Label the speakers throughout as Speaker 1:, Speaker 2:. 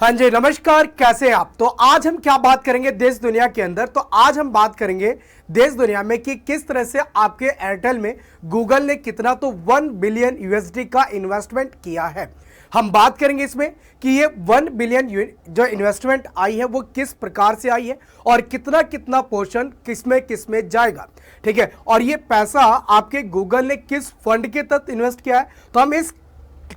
Speaker 1: हाँ जी, नमस्कार। कैसे हैं आप? तो आज हम क्या बात करेंगे देश दुनिया के अंदर। तो आज हम बात करेंगे देश दुनिया में कि किस तरह से आपके एयरटेल में गूगल ने कितना तो 1 बिलियन यूएसडी का इन्वेस्टमेंट किया है। हम बात करेंगे इसमें कि ये 1 बिलियन जो इन्वेस्टमेंट आई है वो किस प्रकार से आई है और कितना कितना पोर्शन किस में जाएगा। ठीक है, और ये पैसा आपके गूगल ने किस फंड के तहत इन्वेस्ट किया है। तो हम इस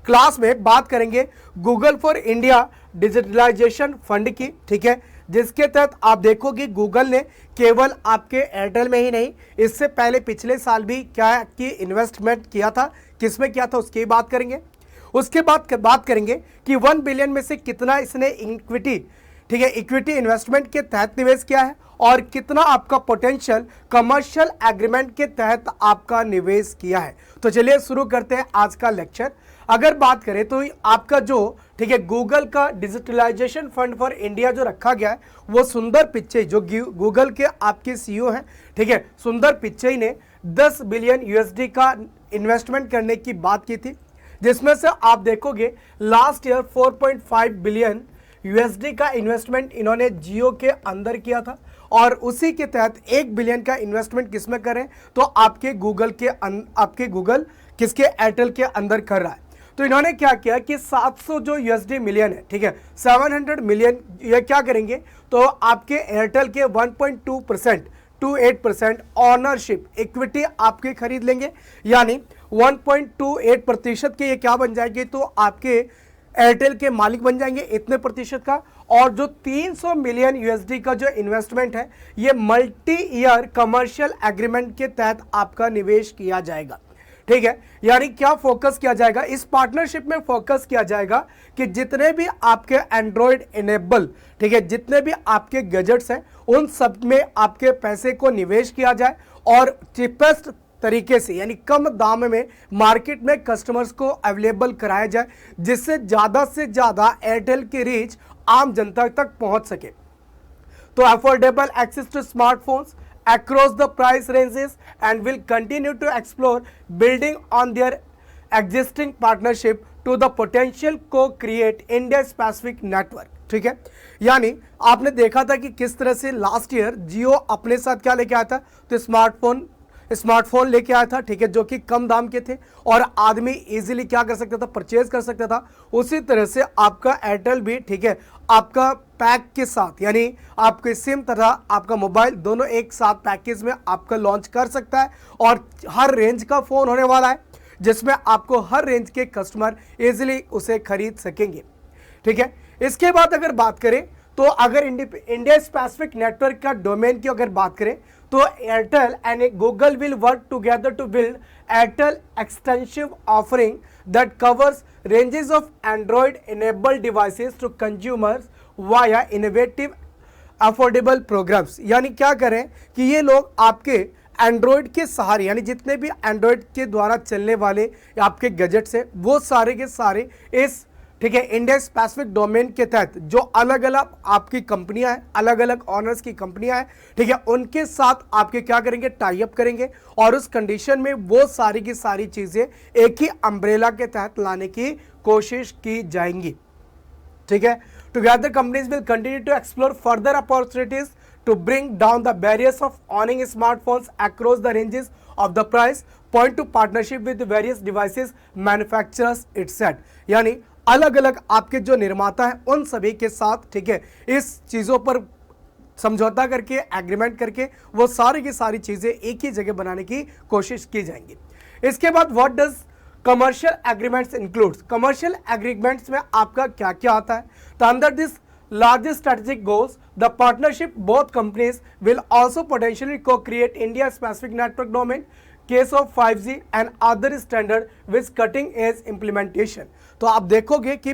Speaker 1: क्लास में बात करेंगे Google for India digitalisation fund की। ठीक है, जिसके तहत आप देखोगे गूगल ने केवल आपके एयरटेल में ही नहीं, इससे पहले पिछले साल भी क्या कि इन्वेस्टमेंट किया था, किसमें किया था उसकी बात करेंगे। उसके बाद बात करेंगे कि 1 बिलियन में से कितना इसने इक्विटी, ठीक है, इक्विटी इन्वेस्टमेंट के तहत निवेश किया है और कितना आपका पोटेंशियल कमर्शियल एग्रीमेंट के तहत आपका निवेश किया है। तो चलिए शुरू करते हैं आज का लेक्चर। अगर बात करें तो आपका जो, ठीक है, गूगल का डिजिटलाइजेशन फंड फॉर इंडिया जो रखा गया है वो सुंदर पिच्चई जो गूगल के आपके सीईओ हैं, ठीक है, सुंदर पिच्चई ने 10 बिलियन यूएसडी का इन्वेस्टमेंट करने की बात की थी, जिसमें से आप देखोगे लास्ट ईयर 4.5 बिलियन यूएसडी का इन्वेस्टमेंट इन्होंने जियो के अंदर किया था और उसी के तहत 1 बिलियन का इन्वेस्टमेंट किसमें करें तो आपके गूगल किसके एयरटेल के अंदर कर रहा है। तो इन्होंने क्या किया कि 700 जो यूएसडी मिलियन है, ठीक है, 700 मिलियन ये क्या करेंगे तो आपके एयरटेल के 1.2% टू 8% ऑनरशिप इक्विटी आपके खरीद लेंगे, यानी 1.28% के ये क्या बन जाएंगे तो आपके एयरटेल के मालिक बन जाएंगे इतने प्रतिशत का। और जो 300 मिलियन यूएसडी का जो इन्वेस्टमेंट है ये मल्टी ईयर कमर्शियल एग्रीमेंट के तहत आपका निवेश किया जाएगा। ठीक है, यानी क्या फोकस किया जाएगा इस पार्टनरशिप में, फोकस किया जाएगा कि जितने भी आपके एंड्रॉयड इनेबल, ठीक है, जितने भी आपके गैजेट्स हैं उन सब में आपके पैसे को निवेश किया जाए और चीपेस्ट तरीके से यानी कम दाम में मार्केट में कस्टमर्स को अवेलेबल कराया जाए, जिससे से ज़्यादा एयरटेल की रीच आम जनता तक पहुंच सके। तो affordable access to smartphones across the price ranges and will continue to explore building on their existing partnership to the potential co-create India specific network। ठीक है, यानी आपने देखा था कि किस तरह से लास्ट ईयर जियो अपने साथ क्या लेके आया था तो स्मार्टफोन लेके आया था, ठीक है, जो कि कम दाम के थे और आदमी इजीली क्या कर सकता था, परचेज कर सकता था। उसी तरह से आपका एयरटेल भी, ठीक है, आपका पैक के साथ यानी आपके सिम तथा आपका मोबाइल दोनों एक साथ पैकेज में आपका लॉन्च कर सकता है और हर रेंज का फ़ोन होने वाला है जिसमें आपको हर रेंज के कस्टमर इजीली उसे खरीद सकेंगे। ठीक है, इसके बाद अगर बात करें तो अगर इंडिया स्पेसिफिक नेटवर्क का डोमेन की अगर बात करें तो Airtel and Google will work together to build Airtel extensive offering that covers ranges of Android enabled devices to consumers via innovative affordable programs। यानी क्या करें कि ये लोग आपके एंड्रॉयड के सहारे यानी जितने भी एंड्रॉयड के द्वारा चलने वाले आपके गैजेट्स हैं वो सारे के सारे इस, ठीक है, इंडिया स्पेसिफिक डोमेन के तहत जो अलग अलग आपकी कंपनियां हैं, अलग अलग ऑनर्स की कंपनियां हैं, ठीक है, उनके साथ आपके क्या करेंगे टाई अप करेंगे और उस कंडीशन में वो सारी की सारी चीजें एक ही अम्ब्रेला के तहत लाने की कोशिश की जाएंगी। ठीक है, together companies will continue to explore further opportunities to bring down the barriers of owning smartphones across the ranges of the price point to partnership with the various devices manufacturers itself। यानी अलग अलग आपके जो निर्माता हैं उन सभी के साथ, ठीक है, इस चीज़ों पर समझौता करके एग्रीमेंट करके वो सारी की सारी चीज़ें एक ही जगह बनाने की कोशिश की जाएंगी। इसके बाद what does commercial agreements includes, commercial agreements में आपका क्या क्या आता है। तो under this largest strategic goals, the partnership both companies will also potentially co-create India specific network domain case of 5G and other standard with cutting edge implementation। तो आप देखोगे कि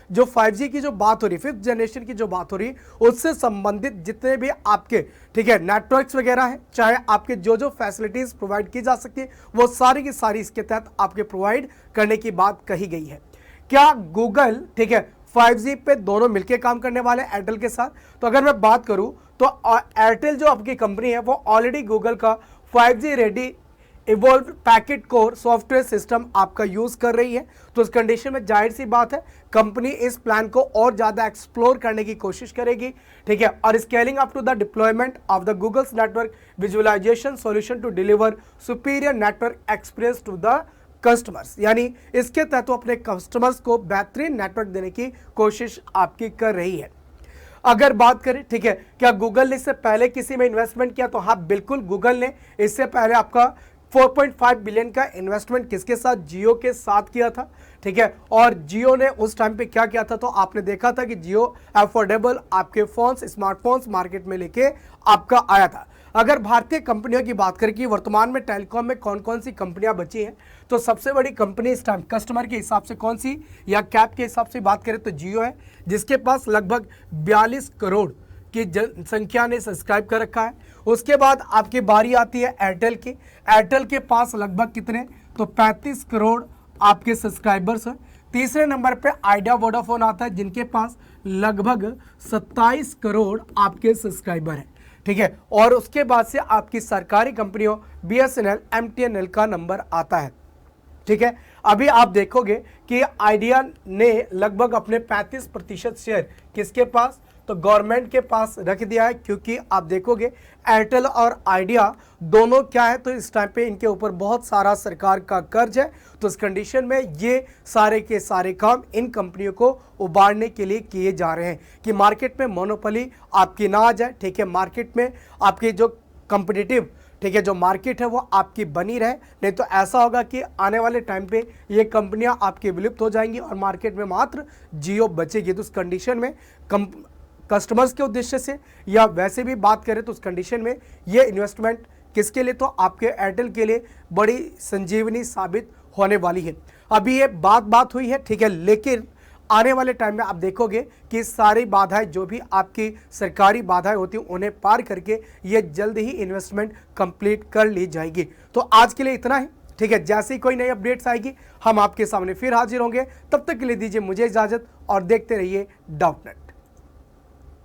Speaker 1: जो 5G की जो बात हो रही, 5th जनरेशन की जो बात हो रही, उससे संबंधित जितने भी आपके, ठीक है, नेटवर्क्स वगैरह हैं, चाहे आपके जो जो फैसिलिटीज प्रोवाइड की जा सकती है वो सारी की सारी इसके तहत आपके प्रोवाइड करने की बात कही गई है। क्या गूगल, ठीक है, 5G पे दोनों मिलके काम करने वाले हैं एयरटेल के साथ। तो अगर मैं बात करूं तो एयरटेल जो आपकी कंपनी है वो ऑलरेडी गूगल का 5G ready evolve packet core software system आपका यूज कर रही है। तो इस कंडीशन में जाहिर सी बात है कंपनी इस प्लान को और ज्यादा एक्सप्लोर करने की कोशिश करेगी, ठीक है। और scaling up to the deployment of the Google's network visualisation solution to deliver superior network experience to the customers, यानी इसके तहत अपने कस्टमर्स को बेहतरीन नेटवर्क देने की कोशिश आपकी कर रही है। अगर बात करें, ठीक है, क्या गूगल ने इससे पहले किसी में इन्वेस्टमेंट किया, तो हाँ बिल्कुल, गूगल ने इससे पहले आपका 4.5 बिलियन का इन्वेस्टमेंट किसके साथ, जियो के साथ किया था, ठीक है। और जियो ने उस टाइम पे क्या किया था, तो आपने देखा था कि जियो अफोर्डेबल आपके फोन्स, स्मार्टफोन्स मार्केट में लेके आपका आया था। अगर भारतीय कंपनियों की बात करें कि वर्तमान में टेलीकॉम में कौन कौन सी कंपनियां बची हैं, तो सबसे बड़ी कंपनी इस टाइम कस्टमर के हिसाब से कौन सी, या कैप के हिसाब से बात करें तो जियो है, जिसके पास लगभग 42 करोड़ की जनसंख्या ने सब्सक्राइब कर रखा है। उसके बाद आपकी बारी आती है एयरटेल की। एयरटेल के पास लगभग कितने, तो 35 करोड़ आपके सब्सक्राइबर्स हैं। तीसरे नंबर पे आइडिया वोडाफोन आता है, जिनके पास लगभग 27 करोड़ आपके सब्सक्राइबर हैं, ठीक है। और उसके बाद से आपकी सरकारी कंपनियों BSNL, MTNL का नंबर आता है, ठीक है। अभी आप देखोगे कि आइडिया ने लगभग अपने 35% शेयर किसके पास, तो गवर्नमेंट के पास रख दिया है, क्योंकि आप देखोगे एयरटेल और आइडिया दोनों क्या है, तो इस टाइम पे इनके ऊपर बहुत सारा सरकार का कर्ज है। तो इस कंडीशन में ये सारे के सारे काम इन कंपनियों को उबारने के लिए किए जा रहे हैं कि मार्केट में मोनोपोली आपकी ना आ जाए, ठीक है। मार्केट में आपकी जो कंपिटिटिव, ठीक है, जो मार्केट है वो आपकी बनी रहे, नहीं तो ऐसा होगा कि आने वाले टाइम पे ये कंपनियां आपकी विलुप्त हो जाएंगी और मार्केट में मात्र जियो बचेगी। तो उस कंडीशन में कस्टमर्स के उद्देश्य से या वैसे भी बात करें तो उस कंडीशन में ये इन्वेस्टमेंट किसके लिए, तो आपके एयरटेल के लिए बड़ी संजीवनी साबित होने वाली है। अभी ये बात हुई है, ठीक है, लेकिन आने वाले टाइम में आप देखोगे कि सारी बाधाएं, जो भी आपकी सरकारी बाधाएं होती हैं, उन्हें पार करके ये जल्द ही इन्वेस्टमेंट कंप्लीट कर ली जाएगी। तो आज के लिए इतना ही, ठीक है। जैसे ही कोई नई अपडेट्स आएगी हम आपके सामने फिर हाजिर होंगे। तब तक के लिए दीजिए मुझे इजाजत और देखते रहिए डाउटनेट।